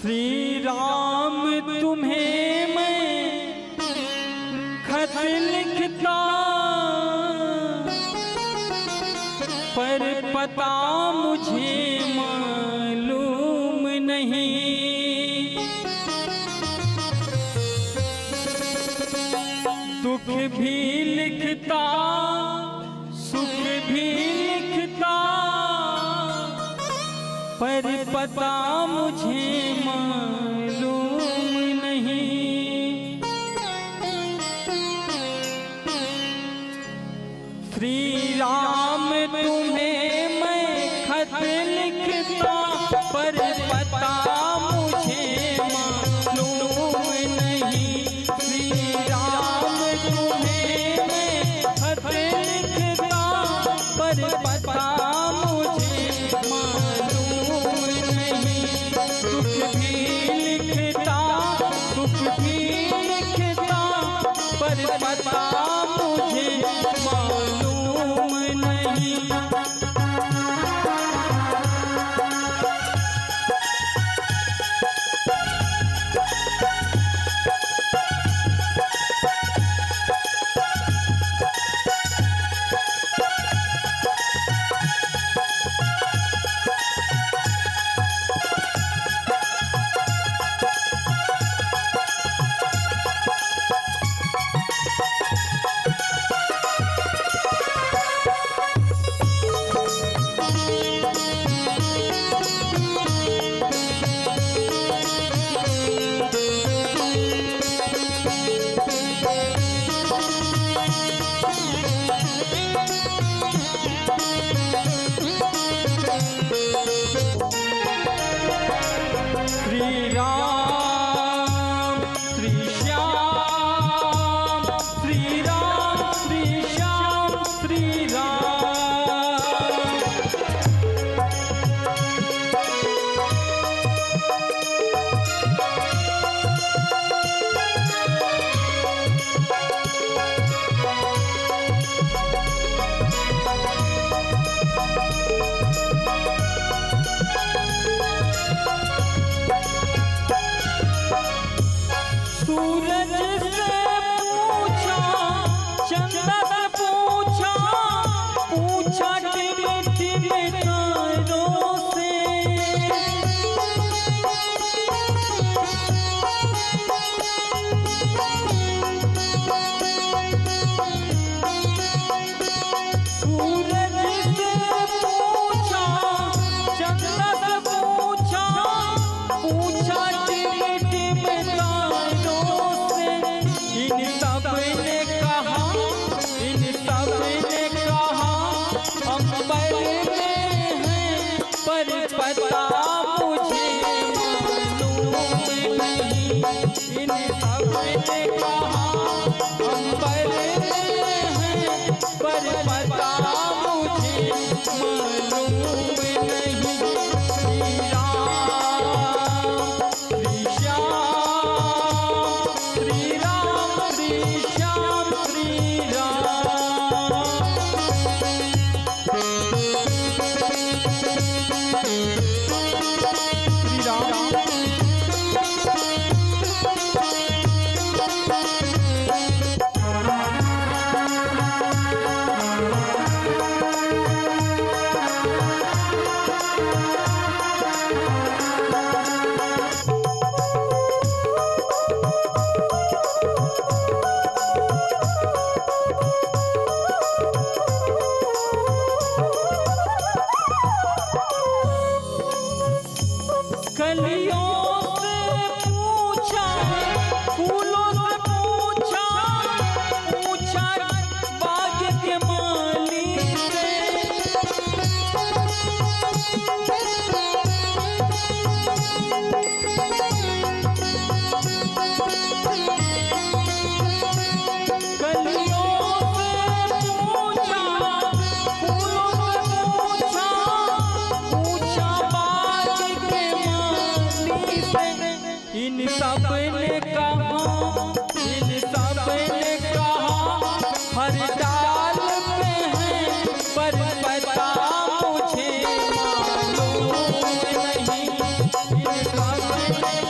श्री राम तुम्हें मैं खत लिखता, पर पता मुझे मालूम नहीं। दुख भी लिखता सुख भी लिखता, पर पता मुझे मालूम नहीं। श्री राम तुम्हें मैं खत लिखता, पर पता मुझे मालूम नहीं। श्री राम तुम्हें मैं खत लिखता, पर पता मुझे मालूम नहीं। सुख भी लिखता सुख भी लिखता, पर पता मुझे मालूम नहीं। श्री राम श्री श्याम, श्री राम श्री श्याम, श्री राम। सूरज से पूछा चंदा से पूछा, पूछा टिम तारों से। सूरज से पूछा चंदा से पूछा, पूछा टिम तारों से। इन सब ने कहा हम अंबर में हैं, पर पता मुझे मालूम नहीं। इन सब ने कहा हम अंबर में हैं, पर पता मुझे मालूम नहीं। श्री राम श्री श्याम, श्री राम श्री श्याम, श्री राम। श्री राम कलियों से पूछा फूलों से पूछा, पूछा बाग के माली से। कलियों से पूछा फूलों से पूछा, पूछा बाग के माली से। इन सब ने कहा हर डाल पे है, पर पता मुझे मालूम नहीं। इन सब ने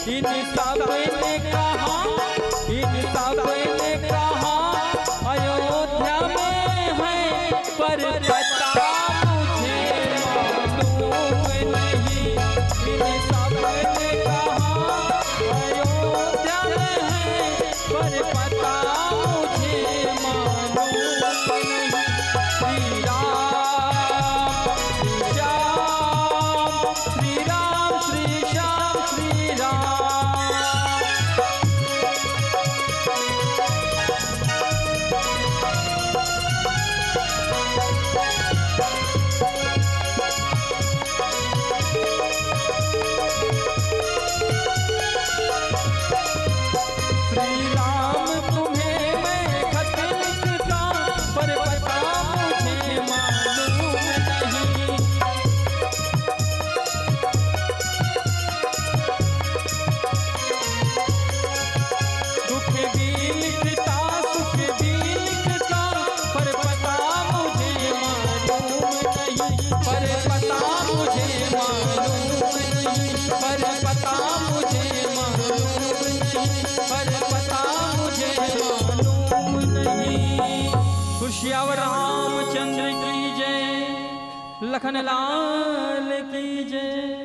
इन सब ने कहा, इन सब ने कहा अयोध्या में है, पर पता मुझे मालूम नहीं। इन सब ने कहा अयोध्या में है, पर पता मुझे मालूम नहीं। श्री राम श्री श्याम, श्री राम श्री श्याम श्री राम। श्यावर रामचंद्र की जय, लखन लाल की जय।